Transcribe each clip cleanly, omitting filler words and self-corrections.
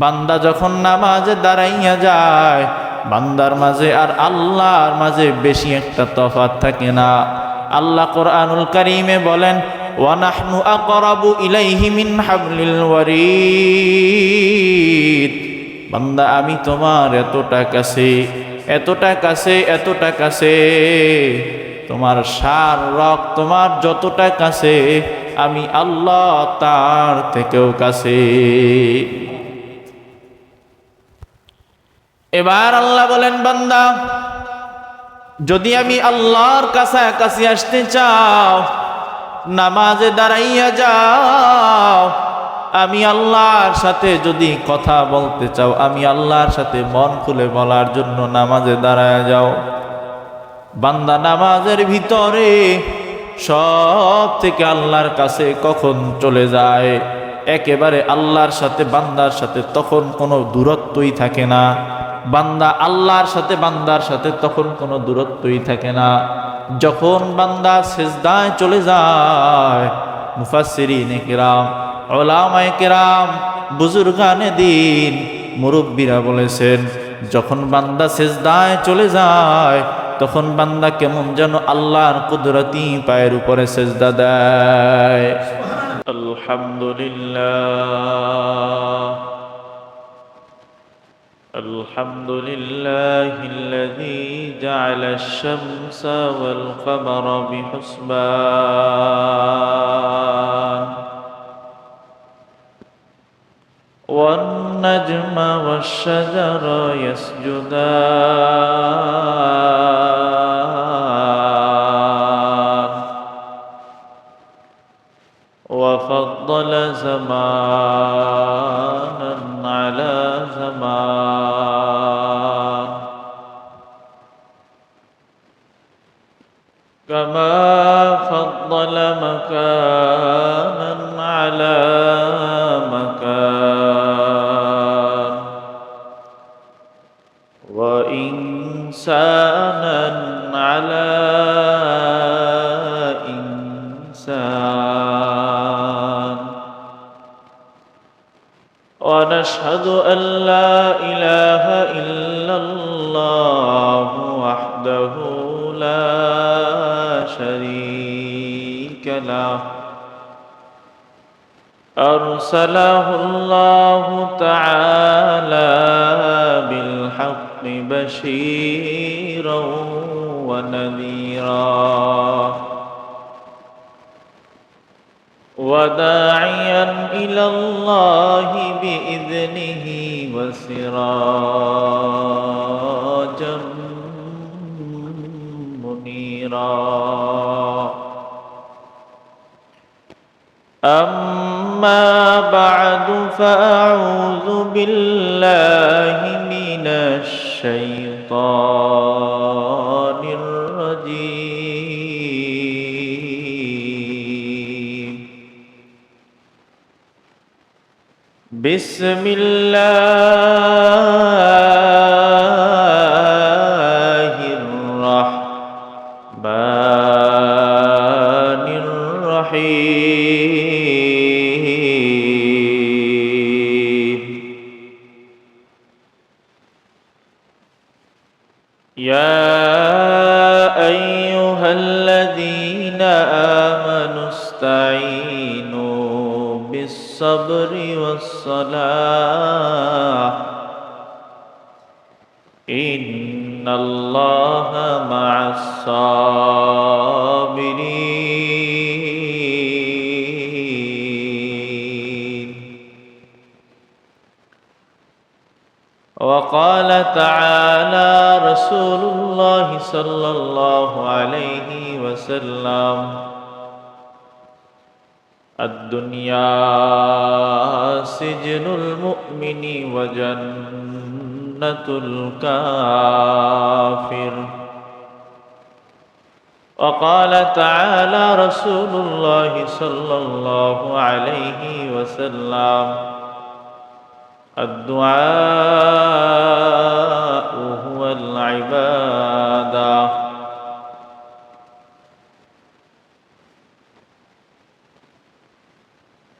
বান্দা যখন নামাজে দাঁড়াইয়া যায়, বান্দার মাঝে আর আল্লাহর মাঝে বেশি একটা তফাৎ থাকে না। আল্লাহ কোরআনুল কারীমে বলেন, ওয়া নাহনু আকরাবু ইলাইহি মিন হাবলিল ওয়ারিদ। বান্দা আমি তোমার এতটা কাছে, এতটা কাছে, এতটা কাছে, তোমার সার রক তোমার যতটা কাছে, আমি আল্লাহ তার থেকেও কাছে। এবার আল্লাহ বলেন, বান্দা যদি আমি আল্লাহর কাছাকাছি আসতে চাও, নামাজে দাঁড়াইয়া যাও, আমি আল্লাহর সাথে যদি কথা বলতে চাও, আমি আল্লাহর সাথে মন খুলে বলার জন্য নামাজে দাঁড়ায় যাও। বান্দা নামাজের ভিতরে সব থেকে আল্লাহর কাছে কখন চলে যায়, একেবারে আল্লাহর সাথে বান্দার সাথে তখন কোনো দূরত্বই থাকে না। বান্দা আল্লাহর সাথে বান্দার সাথে তখন কোনো দূরত্বই থাকে না। যখন বান্দা সিজদায় চলে যায়, মুফাসসিরিনে কিরাম, উলামায়ে কিরাম, বুজুর্গানে দ্বীন, মুরব্বীরা বলেছেন, যখন বান্দা সিজদায় চলে যায় তখন বান্দা কেমন যেন আল্লাহর কুদরতি পায়ের উপরে সিজদা দেয়। আলহামদুলিল্লাহ, আলহামদুলিল্লাহিল্লাযী জা'আলা আশ-শামসা ওয়াল কামারা বিহুসবান ওয়ান নাজমা ওয়াশ-শাজারা ইয়াসজুদান ওয়া ফাদ্দালা জামানান আলা জামান কামা ফাদ্দালা মাকানান আলা মাকান ওয়া ইনসানান আলা ইনসান। ونشهد أن لا إله إلا الله وحده لا شريك له أرسله الله تعالى بالحق بشيرا ونذيرا وداعيا إلى الله بإذنه وسراجا منيرا. أما بعد فأعوذ بالله من الشيطان الرجيم. بسم الله الرحمن الرحيم. يا أيها الذين آمنوا استعينوا بالصبر والصلاة إن الله مع الصابرين. وقال تعالى رسول الله صلى الله عليه وسلم الدنيا سجن المؤمن وجنة الكافر. وقال تعالى رسول الله صلى الله عليه وسلم الدعاء هو العبادة.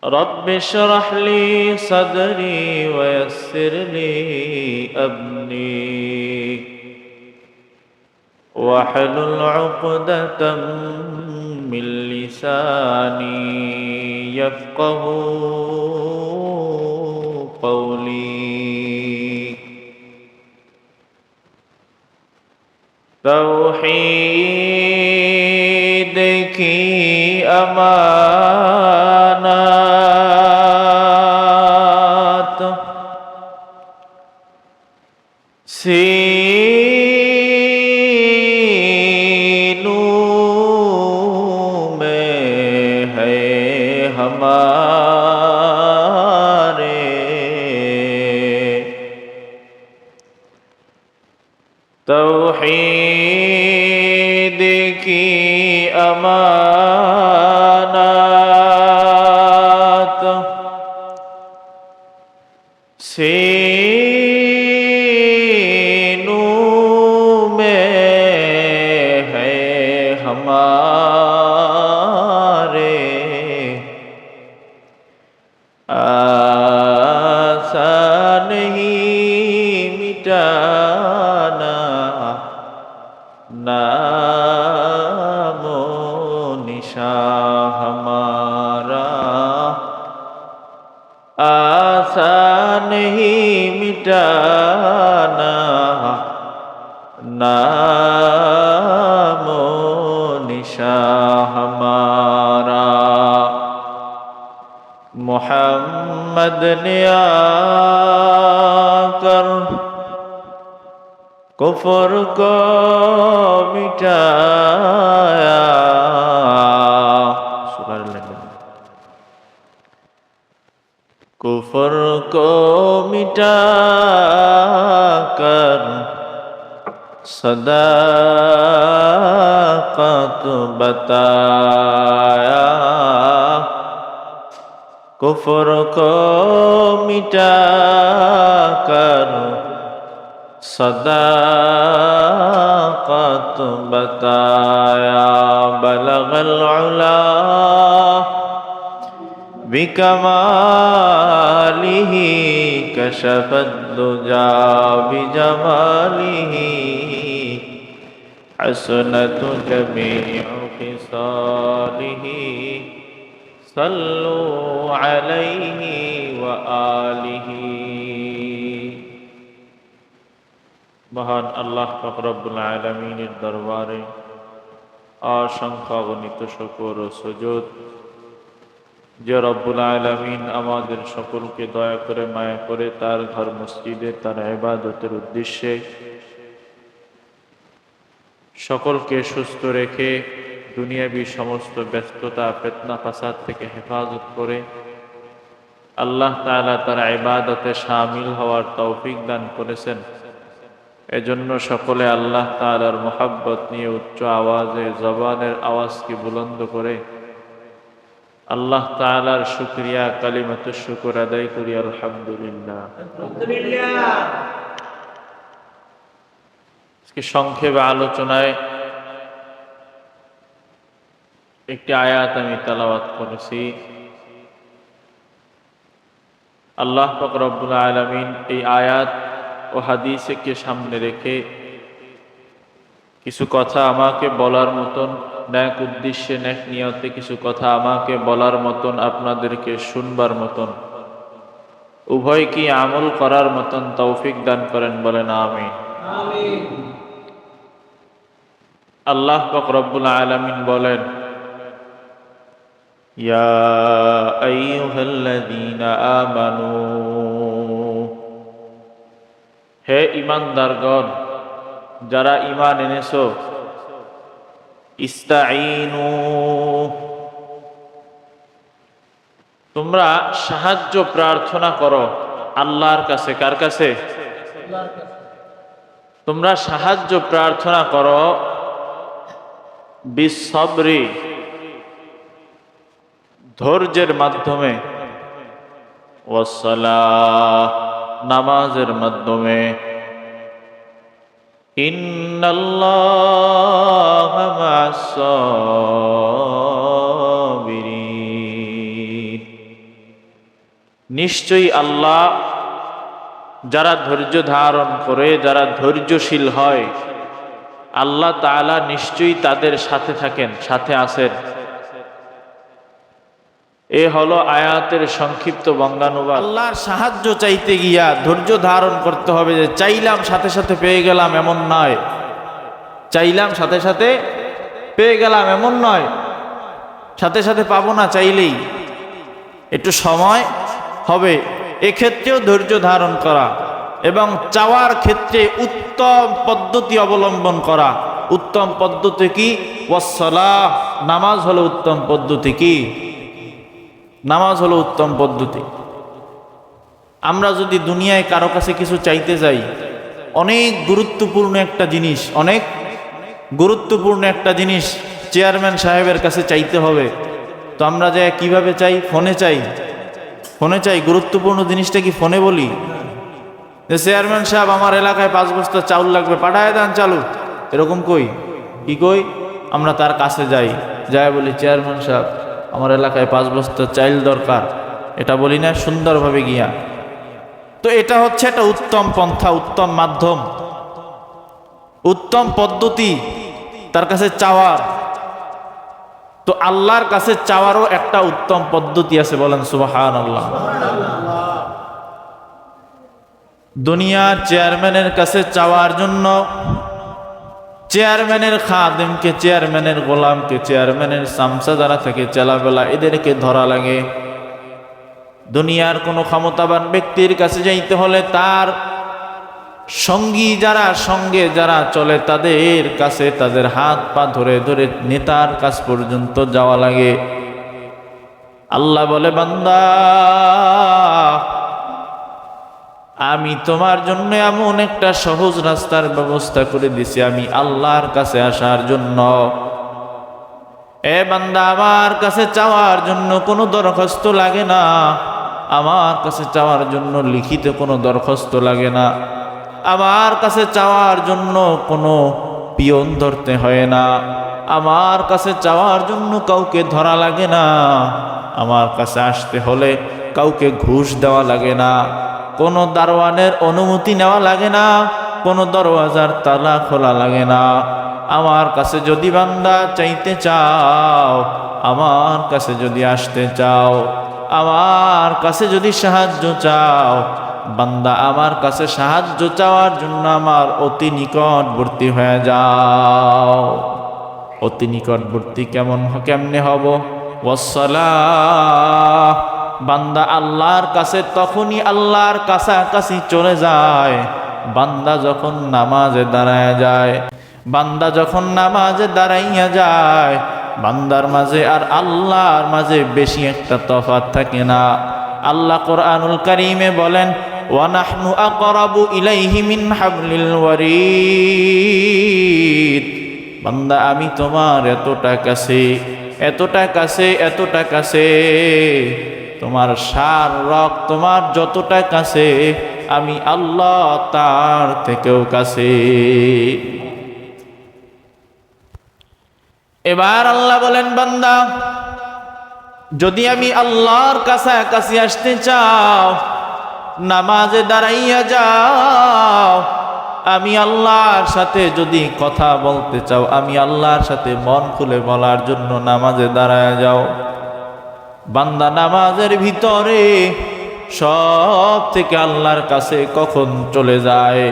رد رب اشرح لي صدري ويسر لي أمري واحلل عقدة من لساني يفقه قولي توحید کی امانات سینوں میں ہے ہمارے توحید کی امانات سینوں میں ہے ہمارے آسان نہیں مٹانا نام و نشان ہمارا آسان نہیں مٹانا نام و نشان ہمارا محمد نے آ کر کفر کو مٹایا کفر کو مٹا کر صداقت بتایا کفر کو مٹا کر صداقت بتایا بلغ العلا بکمالہ کشف الدجا بجمالہ حسنت جمیع خصالہ صلوا علیہ وآلہ মহান আল্লাহ পাক রব্বুল আলামিনের দরবারে অসংখ্য অগণিত শুকর ও সুজুদ যে রব্বুল আলামিন আমাদের সকলকে দয়া করে মায়া করে তার ঘর মসজিদে তার ইবাদতের উদ্দেশ্যে সকলকে সুস্থ রেখে দুনিয়াবি সমস্ত ব্যস্ততা ফিতনা ফাসাদ থেকে হেফাজত করে আল্লাহ তাআলা তার ইবাদতে শামিল হওয়ার তৌফিক দান করেছেন। এজন্য সকলে আল্লাহ তাআলার মুহাব্বত নিয়ে উচ্চ আওয়াজে জবানের আওয়াজকে বুলন্দ করে আল্লাহ তাআলার শুকরিয়া কালিমাতুশ শুকর আদায় করি আলহামদুলিল্লাহ। আজকে সংক্ষেপে আলোচনায় একটি আয়াত আমি তেলাওয়াত করেছি। আল্লাহ পাক রব্বুল আলামিন এই আয়াত ও হাদিসকে সামনে রেখে কিছু কথা আমাকে বলার মতন, ন্যাক উদ্দেশ্যে ন্যাক নিয়তে কিছু কথা আমাকে বলার মতন, আপনাদেরকে শুনবার মতন, উভয় কি আমল করার মতন তৌফিক দান করেন, বলেন আমিন। আল্লাহ পাক রব্বুল আলামিন বলেন, ইয়া আইয়ুহাল্লাযীনা আমানু, হে ঈমানদারগণ, যারা ঈমান এনেছো, ইস্তাঈনু, তোমরা সাহায্য প্রার্থনা করো আল্লাহর কাছে। কার কাছে? তোমরা সাহায্য প্রার্থনা করো বিসসবরি, ধৈর্যের মাধ্যমে, ওয়াসসালাহ, নামাজের মাধ্যমে। ইন্নাল্লাহা মা'আস সাবিরিন, নিশ্চয়ই আল্লাহ যারা ধৈর্য ধারণ করে, যারা ধৈর্যশীল হয়, আল্লাহ তাআলা নিশ্চয়ই তাদের সাথে থাকেন, সাথে আছেন। এ হলো আয়াতের সংক্ষিপ্ত বঙ্গানুবাদ। আল্লাহর সাহায্য চাইতে গিয়া ধৈর্য ধারণ করতে হবে, যে চাইলাম সাথে সাথে পেয়ে গেলাম এমন নয়, চাইলাম সাথে সাথে পেয়ে গেলাম এমন নয়, সাথে সাথে পাবো না, চাইলেই একটু সময় হবে। এক্ষেত্রেও ধৈর্য ধারণ করা এবং চাওয়ার ক্ষেত্রে উত্তম পদ্ধতি অবলম্বন করা। উত্তম পদ্ধতি কি? ওয়াসসালাহ, নামাজ হলো উত্তম পদ্ধতি। কি? নামাজ হলো উত্তম পদ্ধতি। আমরা যদি দুনিয়ায় কারো কাছে কিছু চাইতে যাই, অনেক গুরুত্বপূর্ণ একটা জিনিস, অনেক গুরুত্বপূর্ণ একটা জিনিস চেয়ারম্যান সাহেবের কাছে চাইতে হবে, তো আমরা যে কিভাবে চাই? ফোনে চাই, ফোনে চাই। গুরুত্বপূর্ণ জিনিসটা কি ফোনে বলি যে চেয়ারম্যান সাহেব আমার এলাকায় 5 বস্তা চাউল লাগবে, পাঠায় দেন চালু, এরকম কই? কি কই? আমরা তার কাছে যাই, যাই বলি চেয়ারম্যান সাহেব আমার এলাকায় 5 বস্তা চাইল দরকার, এটা বলি না সুন্দরভাবে গিয়া। তো এটা হচ্ছে একটা উত্তম পন্থা, উত্তম মাধ্যম, উত্তম পদ্ধতি তার কাছে চাওয়ার। তো আল্লাহর কাছে চাওয়ারও একটা উত্তম পদ্ধতি আছে, বলেন সুবহানাল্লাহ। দুনিয়ার চেয়ারম্যানের কাছে চাওয়ার জন্য চেয়ারম্যানের খাদেমকে, চেয়ারম্যানের গোলামকে, চেয়ারম্যানের সামসা যারা থাকে চেলাবেলা, এদেরকে ধরা লাগে। দুনিয়ার কোনো ক্ষমতাবান ব্যক্তির কাছে যাইতে হলে তার সঙ্গী যারা, সঙ্গে যারা চলে তাদের কাছে, তাদের হাত পা ধরে ধরে নেতার কাছ পর্যন্ত যাওয়া লাগে। আল্লাহ বলে, বান্দা আমি তোমার জন্য এমন একটা সহজ রাস্তার ব্যবস্থা করে দিছি, আমি আল্লাহর কাছে আসার জন্য। এ বান্দা, আমার কাছে চাওয়ার জন্য কোনো দরখাস্ত লাগে না, আমার কাছে চাওয়ার জন্য লিখিত কোনো দরখাস্ত লাগে না, আমার কাছে চাওয়ার জন্য কোনো পিয়ন ধরতে হয় না, আমার কাছে চাওয়ার জন্য কাউকে ধরা লাগে না, আমার কাছে আসতে হলে কাউকে ঘুষ দেওয়া লাগে না, কোনো দারোয়ানের অনুমতি নেওয়া লাগে না, কোনো দরওয়াজার তালা খোলা লাগে না। আমার কাছে যদি বান্দা চাইতে চাও, আমার কাছে যদি আসতে চাও, আমার কাছে যদি সাহায্য চাও, বান্দা আমার কাছে সাহায্য চাওয়ার জন্য আমার অতি নিকটবর্তী হয়ে যাও। অতি নিকটবর্তী কেমনে হব? ওয়াসসালাহ, বান্দা আল্লাহর কাছে তখনই আল্লাহর কাছাকাছি চলে যায় বান্দা যখন নামাজে দাঁড়ায় যায়। বান্দা যখন নামাজে দাঁড়াইয়া যায়, বান্দার মাঝে আর আল্লাহর মাঝে বেশি একটা তফাৎ থাকে না। আল্লাহ কোরআনুল কারীমে বলেন, ওয়া নাহনু আকরাবু ইলাইহি মিন হাবলিল ওয়ারিদ। বান্দা আমি তোমার এতটা কাছে, এতটা কাছে, এতটা কাছে, তোমার সার রক্ত তোমার যতটা কাছে, আমি আল্লাহ তার থেকেও কাছে। এবার আল্লাহ বলেন, বান্দা যদি আমি আল্লাহর কাছাকাছি আসতে চাও, নামাজে দাঁড়াইয়া যাও, আমি আল্লাহর সাথে যদি কথা বলতে চাও, আমি আল্লাহর সাথে মন খুলে বলার জন্য নামাজে দাঁড়ায় যাও। বান্দা নামাজের ভিতরে সব থেকে আল্লাহর কাছে কখন চলে যায়,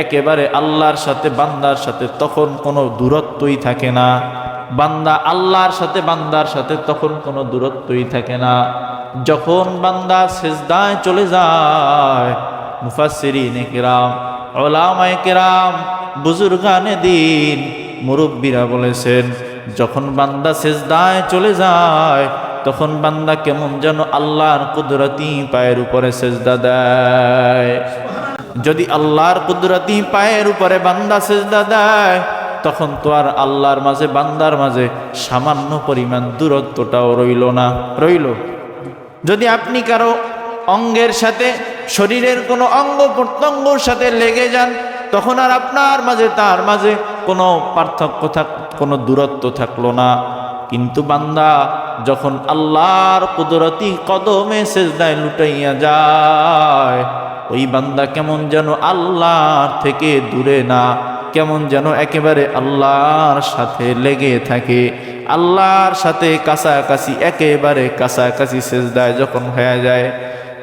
একেবারে আল্লাহর সাথে বান্দার সাথে তখন কোনো দূরত্বই থাকে না। বান্দা আল্লাহর সাথে বান্দার সাথে তখন কোনো দূরত্বই থাকে না। যখন বান্দা সিজদায় চলে যায়, মুফাসসিরিনে কিরাম, উলামায়ে কিরাম, বুজুর্গানে দ্বীন, মুরব্বীরা বলেছেন, যখন বান্দা সিজদায় চলে যায় তখন বান্দা কেমন যেন আল্লাহর কুদরতি পায়ের উপরে সিজদা দেয়। যদি আল্লাহর কুদরতি পায়ের উপরে বান্দা সিজদা দেয়, তখন তো আর আল্লাহর মাঝে বান্দার মাঝে সামান্য পরিমাণ দূরত্বটাও রইল না, রইল। যদি আপনি কারো অঙ্গের সাথে, শরীরের কোনো অঙ্গ প্রত্যঙ্গর সাথে লেগে যান, তখন আর আপনার মাঝে তার মাঝে কোনো পার্থক্য কোনো দূরত্ব থাকলো না। কিন্তু বান্দা যখন আল্লাহর কুদরতি কদমে সিজদায় লুটাইয়া যায়, ওই বান্দা কেমন যেন আল্লাহর থেকে দূরে না, কেমন যেন একেবারে আল্লাহর সাথে লেগে থাকে, আল্লাহর সাথে কাছাকাছি, একেবারে কাছাকাছি সিজদায় যখন হয়ে যায়।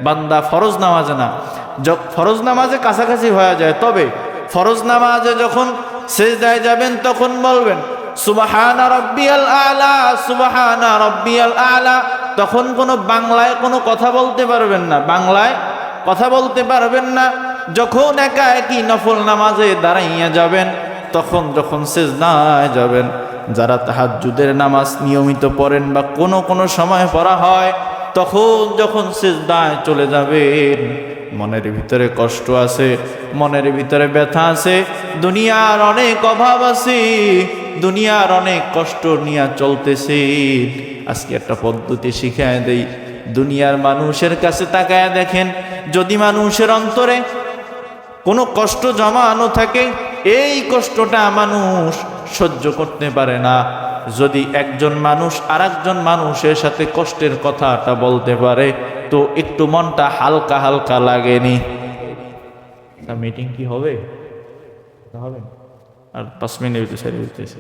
বান্দা ফরজ নামাজে না, ফরজ নামাজে কাছাকাছি হয়ে যায়, তবে ফরজ নামাজে যখন সিজদায় যাবেন তখন বলবেন সুবহানা রাব্বিয়াল আলা, সুবহানা রাব্বিয়াল আলা। তখন কোনো বাংলায় কোনো কথা বলতে পারবেন না, বাংলায় কথা বলতে পারবেন না। যখন একা একই নফল নামাজে দাঁড়াইয়া যাবেন, তখন যখন সিজদায় যাবেন, যারা তাহাজ্জুদের নামাজ নিয়মিত পড়েন বা কোনো সময় পড়া হয়, তখন যখন সিজদায় চলে যাবেন, মনের ভিতরে কষ্ট আছে, মনের ভিতরে ব্যথা আছে, দুনিয়ার অনেক অভাব আছে, দুনিয়ার অনেক কষ্ট নিয়ে চলতেছে। আজকে একটা পদ্ধতি শিখায় দেই, দুনিয়ার মানুষের কাছে তাকায় দেখেন, যদি মানুষের অন্তরে কোনো কষ্ট জমানো থাকে, এই কষ্টটা মানুষ সহ্য করতে পারে না। যদি একজন মানুষ আরেকজন মানুষের সাথে কষ্টের কথাটা বলতে পারে, তো একটু মনটা হালকা হালকা লাগেনি? মিটিং কি হবে? হবে আর 5 মিনিট সেরে উঠতেছে।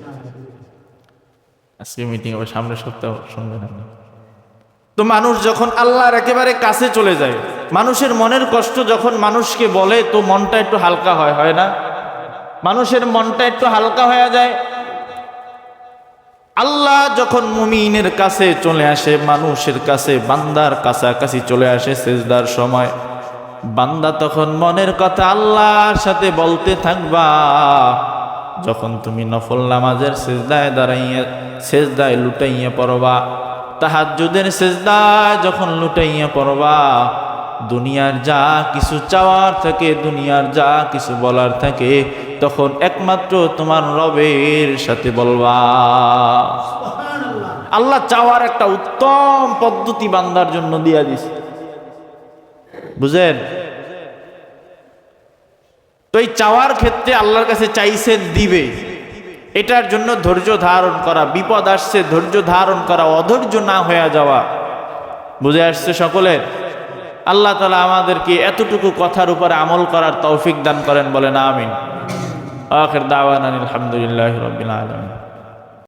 আজকে মিটিং হবে, সামনের সপ্তাহ শুনবেন আপনি। তো মানুষ যখন আল্লাহর একেবারে কাছে চলে যায়, মানুষের মনের কষ্ট যখন মানুষকে বলে, তো মনটা একটু হালকা হয় না? মানুষের মনটা একটু হালকা হয়ে যায়। আল্লাহ যখন মুমিনের কাছে চলে আসে, মানুষের কাছে, বান্দার কাছাকাছি চলে আসে সিজদার সময়, বান্দা তখন মনের কথা আল্লাহর সাথে বলতে থাকবা। যখন তুমি নফল নামাজের সিজদায় দাঁড়াইয়া, সিজদায় লুটাইয়া পড়বা, তাহাজ্জুদের সিজদায় যখন লুটাইয়া পড়বা, দুনিয়ার যা কিছু চাওয়ার থাকে, দুনিয়ার যা কিছু বলার থাকে, তখন একমাত্র তোমার রবের সাথে বলবা। আল্লাহ চাওয়ার একটা উত্তম পদ্ধতি বান্দার জন্য দিয়া দিছে, বুঝেন? তো এই চাওয়ার ক্ষেত্রে আল্লাহর কাছে চাইছেন, দিবে, এটার জন্য ধৈর্য ধারণ করা, বিপদ আসছে ধৈর্য ধারণ করা, অধৈর্য না হয়ে যাওয়া। বুঝে আসছে সকলের? আল্লাহ তাআলা আমাদেরকে এতটুকু কথার উপর আমল করার তৌফিক দান করেন, বলেন আমিন। আখির দাওয়ানা আলহামদুলিল্লাহি রাব্বিল আলামিন।